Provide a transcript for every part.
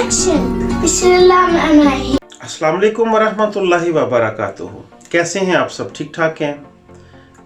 Action. Bismillahirrahmanirrahim. अस्सलाम वालेकुम वरहमतुल्लाहि वबरकातुहू। कैसे हैं आप सब? ठीक ठाक हैं?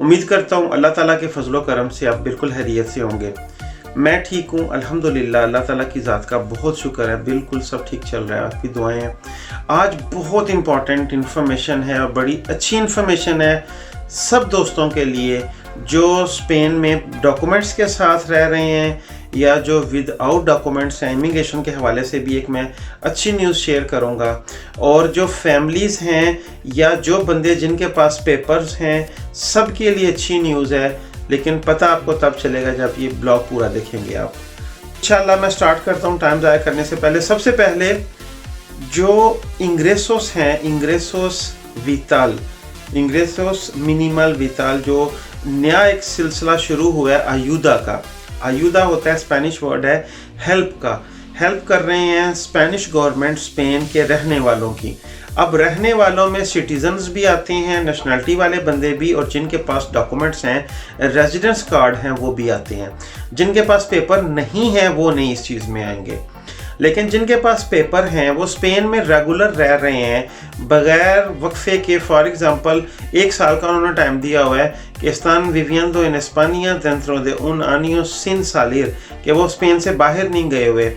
उम्मीद करता हूँ अल्लाह ताला के फजलो करम से आप बिल्कुल खैरियत से होंगे। मैं ठीक हूँ अल्हम्दुलिल्लाह। अल्लाह ताला की ज़ात का बहुत शुक्र है, बिल्कुल सब ठीक चल रहा है। आपकी दुआएं हैं। आज बहुत इम्पॉर्टेंट इन्फॉर्मेशन है और बड़ी अच्छी इन्फॉर्मेशन है सब दोस्तों के लिए जो स्पेन में डॉक्यूमेंट्स के साथ रह रहे हैं या जो विदाउट डॉक्यूमेंट्स हैं। इमिग्रेशन के हवाले से भी एक मैं अच्छी न्यूज़ शेयर करूंगा। और जो फैमिलीज़ हैं या जो बंदे जिनके पास पेपर्स हैं सब के लिए अच्छी न्यूज़ है, लेकिन पता आपको तब चलेगा जब ये ब्लॉग पूरा देखेंगे आप। इंशाल्लाह मैं स्टार्ट करता हूँ टाइम ज़ाया करने से पहले। सबसे पहले जो इंग्रेसोस हैं, इंग्रेसोस मिनिमल विताल, जो नया एक सिलसिला शुरू हुआ है आयुदा का। आयुदा होता है स्पेनिश वर्ड है हेल्प का। हेल्प कर रहे हैं स्पेनिश गवर्नमेंट स्पेन के रहने वालों की। अब रहने वालों में सिटीजन्स भी आते हैं, नेशनलिटी वाले बंदे भी, और जिनके पास डॉक्यूमेंट्स हैं, रेजिडेंस कार्ड हैं, वो भी आते हैं। जिनके पास पेपर नहीं है वो नहीं इस चीज़ में आएंगे, लेकिन जिनके पास पेपर हैं वो स्पेन में रेगुलर रह रहे हैं बगैर वक्फे के। फॉर एग्जांपल 1 साल का उन्होंने टाइम दिया हुआ है कि están viviendo en España dentro de un año sin salir, कि वो स्पेन से बाहर नहीं गए हुए,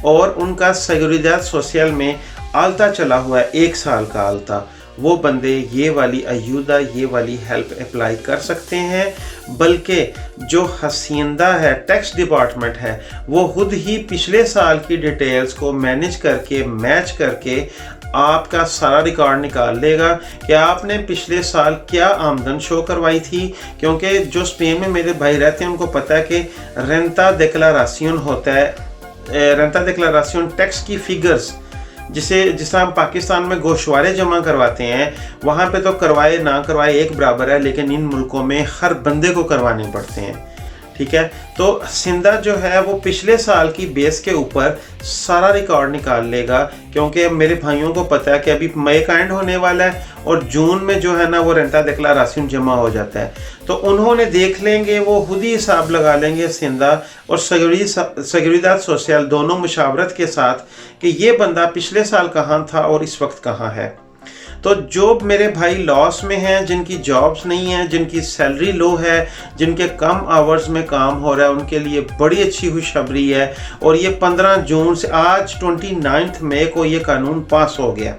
और उनका seguridad social में आल्ता चला हुआ है 1 साल का आल्ता। वो बंदे ये वाली आयुदा, ये वाली हेल्प अप्लाई कर सकते हैं। बल्कि जो हसींदा है, टैक्स डिपार्टमेंट है, वो खुद ही पिछले साल की डिटेल्स को मैनेज करके मैच करके आपका सारा रिकॉर्ड निकाल लेगा कि आपने पिछले साल क्या आमदन शो करवाई थी। क्योंकि जो स्पेन में मेरे भाई रहते हैं उनको पता है कि रेंटा डिक्लारासियन होता है। रेंटा डिक्लारासियन टैक्स की फिगर्स जिसे हम पाकिस्तान में गोशवारे जमा करवाते हैं, वहाँ पे तो करवाए ना करवाए एक बराबर है, लेकिन इन मुल्कों में हर बंदे को करवाने पड़ते हैं। ठीक है, तो सिंधा जो है वो पिछले साल की बेस के ऊपर सारा रिकॉर्ड निकाल लेगा। क्योंकि मेरे भाइयों को पता है कि अभी मई का एंड होने वाला है और जून में जो है ना वो रेंटा डिक्लारासियन जमा हो जाता है, तो उन्होंने देख लेंगे, वो खुद ही हिसाब लगा लेंगे सिंधा और seguridad social दोनों मुशावरत के साथ कि ये बंदा पिछले साल कहाँ था और इस वक्त कहाँ है। तो जो मेरे भाई लॉस में हैं, जिनकी जॉब्स नहीं हैं, जिनकी सैलरी लो है, जिनके कम आवर्स में काम हो रहा है, उनके लिए बड़ी अच्छी खुशखबरी है। और ये 15 जून से आज 29 मई को ये कानून पास हो गया।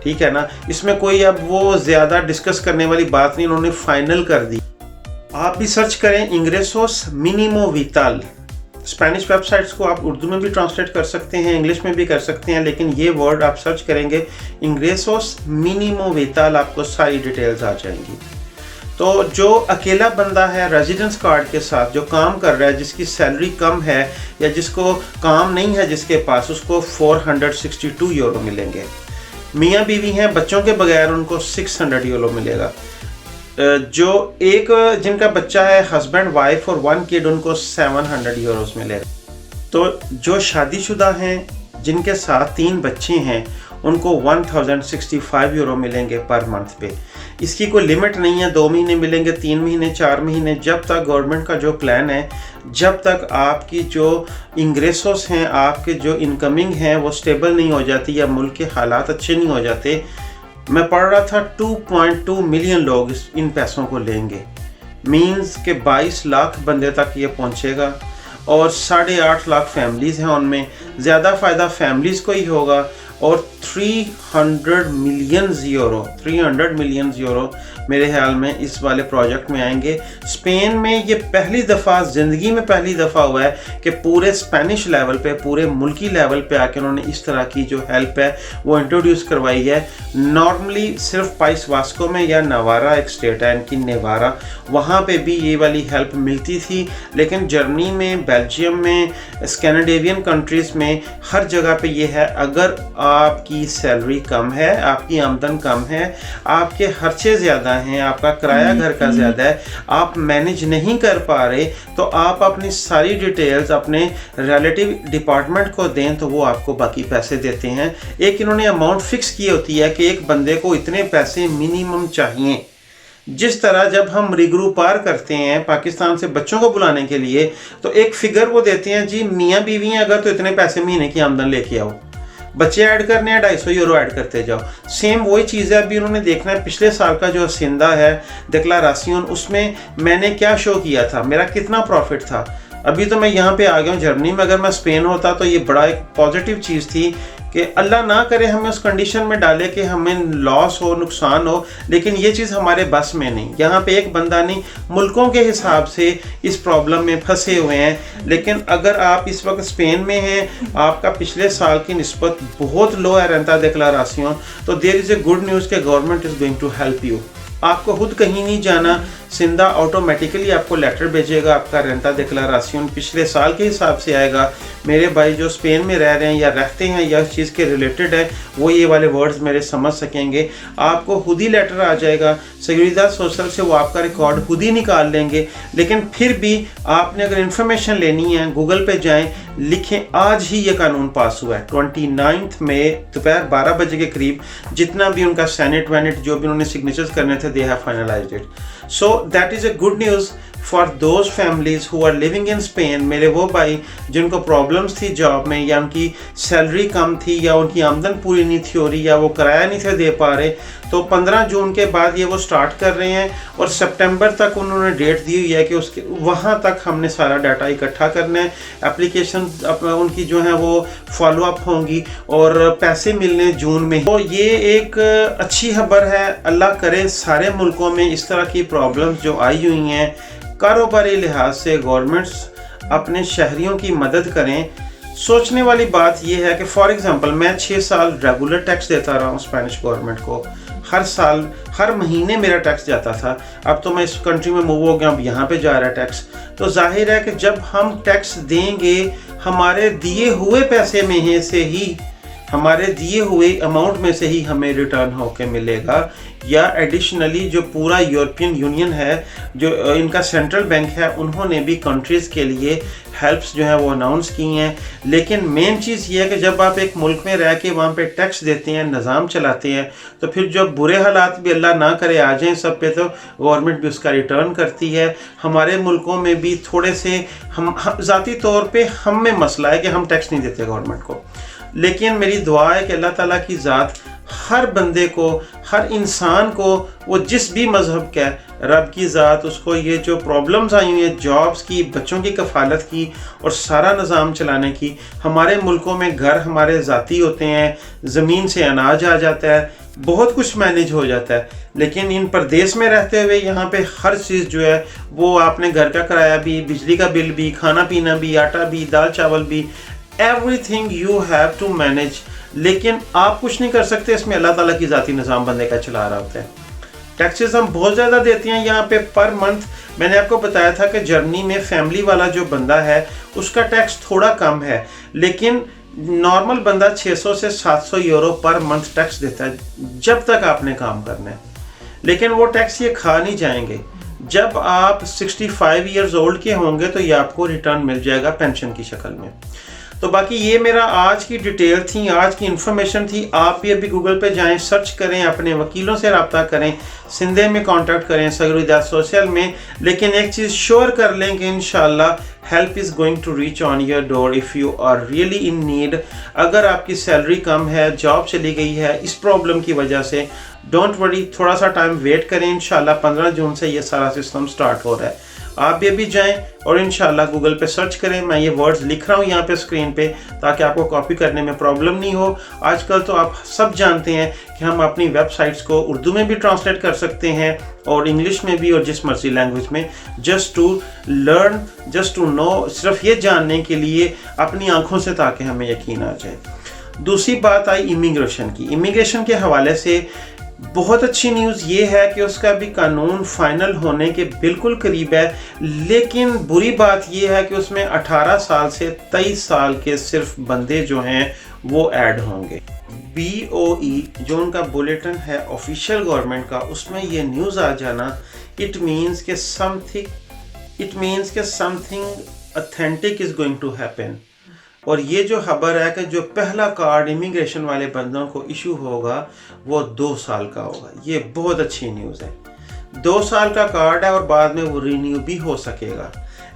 ठीक है ना, इसमें कोई अब वो ज़्यादा डिस्कस करने वाली बात नहीं, उन्होंने फाइनल कर दी। आप भी सर्च करें इंग्रेसोस मिनिमो विताल। स्पेनिश वेबसाइट्स को आप उर्दू में भी ट्रांसलेट कर सकते हैं, इंग्लिश में भी कर सकते हैं, लेकिन ये वर्ड आप सर्च करेंगे इंग्रेसोस मिनिमो विताल, आपको सारी डिटेल्स आ जाएंगी। तो जो अकेला बंदा है रेजिडेंस कार्ड के साथ जो काम कर रहा है, जिसकी सैलरी कम है या जिसको काम नहीं है जिसके पास, उसको 462 यूरो मिलेंगे। मियाँ बीवी हैं, बच्चों के बगैर उनको 600 यूरो मिलेगा। जो एक जिनका बच्चा है हस्बैंड वाइफ और 1 किड, उनको 700 यूरोस मिलेगा। तो जो शादीशुदा हैं जिनके साथ 3 बच्चे हैं उनको 1065 यूरो मिलेंगे पर मंथ पे। इसकी कोई लिमिट नहीं है, 2 महीने मिलेंगे, 3 महीने, 4 महीने, जब तक गवर्नमेंट का जो प्लान है, जब तक आपकी जो इंग्रेसोस हैं, आपके जो इनकमिंग हैं वो स्टेबल नहीं हो जाती या मुल्क के हालात अच्छे नहीं हो जाते। मैं पढ़ रहा था 2.2 मिलियन लोग इन पैसों को लेंगे, मींस के 22 लाख बंदे तक ये पहुंचेगा और 8.5 लाख फैमिलीज़ हैं, उनमें ज़्यादा फ़ायदा फैमिलीज़ को ही होगा। और 300 मिलियन यूरो मेरे ख्याल में इस वाले प्रोजेक्ट में आएंगे। स्पेन में ये पहली दफ़ा ज़िंदगी में पहली दफ़ा हुआ है कि पूरे स्पेनिश लेवल पे, पूरे मुल्की लेवल पे आके उन्होंने इस तरह की जो हेल्प है वो इंट्रोड्यूस करवाई है। नॉर्मली सिर्फ पाइस वास्को में या नवारा एक स्टेट है इनकी, नेवारा, वहाँ पे भी ये वाली हेल्प मिलती थी, लेकिन जर्मनी में, बेल्जियम में, स्कैंडिनेवियन कंट्रीज़ में हर जगह पे ये है। अगर आपकी सैलरी कम है, आपकी आमदन कम है, आपके खर्चे ज़्यादा हैं, आपका किराया घर का ज़्यादा है, आप मैनेज नहीं कर पा रहे, तो आप अपनी सारी डिटेल्स अपने रिलेटिव डिपार्टमेंट को दें तो वो आपको बाकी पैसे देते हैं। एक इन्होंने अमाउंट फिक्स की होती है कि एक बंदे को इतने पैसे मिनिमम चाहिए। जिस तरह जब हम रिग्रू पार करते हैं पाकिस्तान से बच्चों को बुलाने के लिए, तो एक फिगर वो देते हैं जी, मियाँ बीवी हैं अगर तो इतने पैसे महीने की आमदन लेके आओ। बच्चे ऐड करने हैं 250 यूरो ऐड करते जाओ। सेम वही चीज़ है, अभी उन्होंने देखना है पिछले साल का जो हसिंदा है डिक्लारासियन, उसमें मैंने क्या शो किया था, मेरा कितना प्रॉफिट था। अभी तो मैं यहाँ पे आ गया हूँ जर्मनी में, अगर मैं स्पेन होता तो ये बड़ा एक पॉजिटिव चीज़ थी कि अल्लाह ना करे हमें उस कंडीशन में डाले कि हमें लॉस हो, नुकसान हो, लेकिन ये चीज़ हमारे बस में नहीं। यहाँ पे एक बंदा नहीं, मुल्कों के हिसाब से इस प्रॉब्लम में फंसे हुए हैं। लेकिन अगर आप इस वक्त स्पेन में हैं, आपका पिछले साल की निस्बत बहुत लो है रेंटा डिक्लारासियन, तो there is a good news के government is going to help you. आपको खुद कहीं नहीं जाना, सिंधा ऑटोमेटिकली आपको लेटर भेजेगा, आपका रेंटा डिक्लारासियन पिछले साल के हिसाब से आएगा। मेरे भाई जो स्पेन में रह रहे हैं या रहते हैं या इस चीज़ के रिलेटेड है, वो ये वाले वर्ड्स मेरे समझ सकेंगे। आपको खुद ही लेटर आ जाएगा सिक्योरिटी सोशल से, वो आपका रिकॉर्ड खुद ही निकाल लेंगे। लेकिन फिर भी आपने अगर इन्फॉर्मेशन लेनी है, गूगल पे जाएं, लिखें आज ही ये कानून पास हुआ है 29 मई दोपहर 12 बजे के करीब, जितना भी उनका सेनेट वेनेट जो भी उन्होंने सिग्नेचर्स करने थे, they have finalized it. So that is a good news for those families who are living in Spain. मेरे वो भाई जिनको प्रॉब्लम्स थी जॉब में, या उनकी सैलरी कम थी, या उनकी आमदन पूरी नहीं थी हो रही, या वो किराया नहीं थे दे पा रहे, तो 15 जून के बाद ये वो स्टार्ट कर रहे हैं और सितंबर तक उन्होंने डेट दी हुई है कि उसके वहाँ तक हमने सारा डाटा इकट्ठा करना है। एप्लीकेशन उनकी जो है वो फॉलो अप होंगी और पैसे मिलने जून में। तो ये एक अच्छी खबर है। अल्लाह करे सारे मुल्कों में इस तरह की प्रॉब्लम्स जो आई हुई हैं, कारोबारी लिहाज से गवर्नमेंट्स अपने शहरियों की मदद करें। सोचने वाली बात यह है कि फॉर एग्जांपल मैं 6 साल रेगुलर टैक्स देता रहा हूँ स्पेनिश गवर्नमेंट को, हर साल हर महीने मेरा टैक्स जाता था। अब तो मैं इस कंट्री में मूव हो गया, अब यहाँ पे जा रहा है टैक्स। तो जाहिर है कि जब हम टैक्स देंगे, हमारे दिए हुए पैसे में से ही, हमारे दिए हुए अमाउंट में से ही हमें रिटर्न होके मिलेगा, या एडिशनली जो पूरा यूरोपियन यूनियन है, जो इनका सेंट्रल बैंक है, उन्होंने भी कंट्रीज़ के लिए हेल्प्स जो है वो अनाउंस की हैं। लेकिन मेन चीज़ ये है कि जब आप एक मुल्क में रह के वहाँ पे टैक्स देते हैं, निज़ाम चलाते हैं, तो फिर जब बुरे हालात भी अल्लाह ना करे आ जाएँ सब पे, तो गवर्नमेंट भी उसका रिटर्न करती है। हमारे मुल्कों में भी थोड़े से हम ज़ाती तौर पर हम में मसला है कि हम टैक्स नहीं देते गवर्नमेंट को। लेकिन मेरी दुआ है कि अल्लाह ताला की ज़ात हर बंदे को, हर इंसान को, वो जिस भी मज़हब का है, रब की ज़ात उसको ये जो प्रॉब्लम्स आई हुई हैं जॉब्स की, बच्चों की कफ़ालत की और सारा निज़ाम चलाने की। हमारे मुल्कों में घर हमारे ज़ाती होते हैं, ज़मीन से अनाज आ जाता है, बहुत कुछ मैनेज हो जाता है। लेकिन इन प्रदेश में रहते हुए यहाँ पे हर चीज़ जो है वो आपने घर का किराया भी, बिजली का बिल भी, खाना पीना भी, आटा भी, दाल चावल भी, everything you have to manage. लेकिन आप कुछ नहीं कर सकते, इसमें अल्लाह ताला की ज़ाती निज़ाम बंदे का चला रहा होता है। टैक्सेस हम बहुत ज़्यादा देते हैं यहाँ पे पर मंथ। मैंने आपको बताया था कि जर्मनी में फैमिली वाला जो बंदा है उसका टैक्स थोड़ा कम है, लेकिन नॉर्मल बंदा 600 से 700 यूरो पर मंथ टैक्स देता है जब तक आपने काम करना है। लेकिन वो टैक्स ये खा नहीं जाएंगे। जब आप 65 ईयर्स ओल्ड के होंगे तो ये आपको रिटर्न मिल जाएगा पेंशन की शक्ल में। तो बाकी ये मेरा आज की डिटेल थी, आज की इन्फॉर्मेशन थी। आप भी अभी गूगल पे जाएं, सर्च करें, अपने वकीलों से रब्ता करें, सिंधे में कांटेक्ट करें, सगरुदा सोशल में। लेकिन एक चीज़ श्योर कर लें कि इंशाल्लाह help is going to reach on your door if you are really in need. अगर आपकी सैलरी कम है, जॉब चली गई है इस प्रॉब्लम की वजह से, डोंट वरी, थोड़ा सा टाइम वेट करें। इंशाल्लाह 15 जून से ये सारा सिस्टम स्टार्ट हो रहा है। आप भी अभी जाएं और इंशाल्लाह गूगल पे सर्च करें। मैं ये वर्ड्स लिख रहा हूँ यहाँ पे स्क्रीन पे, ताकि आपको कॉपी करने में प्रॉब्लम नहीं हो। आजकल तो आप सब जानते हैं कि हम अपनी वेबसाइट्स को उर्दू में भी ट्रांसलेट कर सकते हैं और इंग्लिश में भी, और जिस मर्जी लैंग्वेज में, just to learn, just to know, सिर्फ ये जानने के लिए अपनी आंखों से, ताकि हमें यकीन आ जाए। दूसरी बात आई इमिग्रेशन की। इमिग्रेशन के हवाले से बहुत अच्छी न्यूज़ ये है कि उसका भी कानून फाइनल होने के बिल्कुल करीब है। लेकिन बुरी बात ये है कि उसमें 18 साल से 23 साल के सिर्फ बंदे जो हैं वो ऐड होंगे। BOE जो उनका बुलेटिन है ऑफिशियल गवर्नमेंट का, उसमें ये न्यूज़ आ जाना, इट मीन्स के something authentic is going to happen. और ये जो खबर है कि जो पहला कार्ड इमिग्रेशन वाले बंदों को इशू होगा वो 2 साल का होगा। ये बहुत अच्छी न्यूज़ है। 2 साल का कार्ड है और बाद में वो रिन्यू भी हो सकेगा।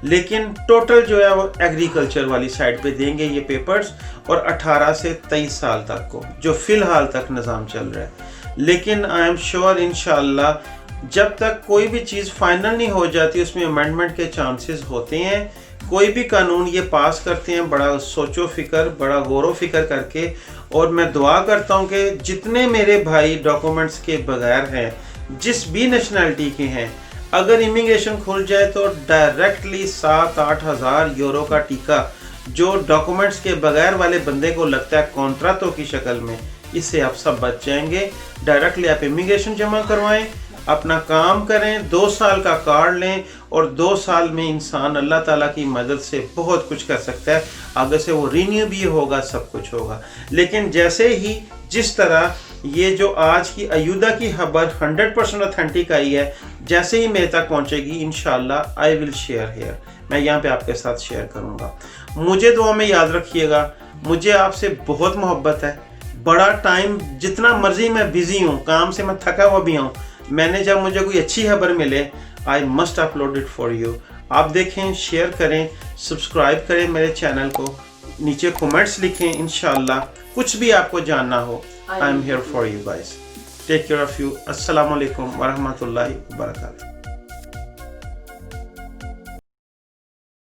लेकिन टोटल जो है वो एग्रीकल्चर वाली साइड पे देंगे ये पेपर्स, और 18 से 23 साल तक को, जो फ़िलहाल तक निज़ाम चल रहा है। लेकिन आई एम श्योर इंशाल्लाह जब तक कोई भी चीज़ फाइनल नहीं हो जाती उसमें अमेंडमेंट के चांसेस होते हैं। कोई भी कानून ये पास करते हैं बड़ा सोचो फिक्र, बड़ा गौर फिक्र करके, और मैं दुआ करता हूँ कि जितने मेरे भाई डॉक्यूमेंट्स के बगैर हैं, जिस भी नेशनैलिटी के हैं, अगर इमिग्रेशन खुल जाए तो डायरेक्टली 7-8 हज़ार यूरो का टीका जो डॉक्यूमेंट्स के बगैर वाले बंदे को लगता है कॉन्ट्रैक्टों की शक्ल में, इससे आप सब बच जाएंगे। डायरेक्टली आप इमिग्रेशन जमा करवाएं, अपना काम करें, 2 साल का कार्ड लें, और 2 साल में इंसान अल्लाह ताला की मदद से बहुत कुछ कर सकता है। आगे से वो रिन्यू भी होगा, सब कुछ होगा। लेकिन जैसे ही जिस तरह ये जो आज की अयूदा की खबर 100% ऑथेंटिक आई है, जैसे ही मेरे तक पहुंचेगी इंशाल्लाह आई विल शेयर हियर, मैं यहाँ पे आपके साथ शेयर करूँगा। मुझे दुआ में याद रखिएगा, मुझे आपसे बहुत मोहब्बत है। बड़ा टाइम जितना मर्जी मैं बिजी हूँ, काम से मैं थका हुआ भी हूँ, मैंने जब मुझे कोई अच्छी खबर मिले I must upload it for you. आप देखें, शेयर करें, सब्सक्राइब करें मेरे चैनल को, नीचे कमेंट्स लिखें। इंशाल्लाह कुछ भी आपको जानना हो, I am here for you guys. Take care of you. अस्सलाम वालेकुम वरहमतुल्लाहि वबरकातुहू।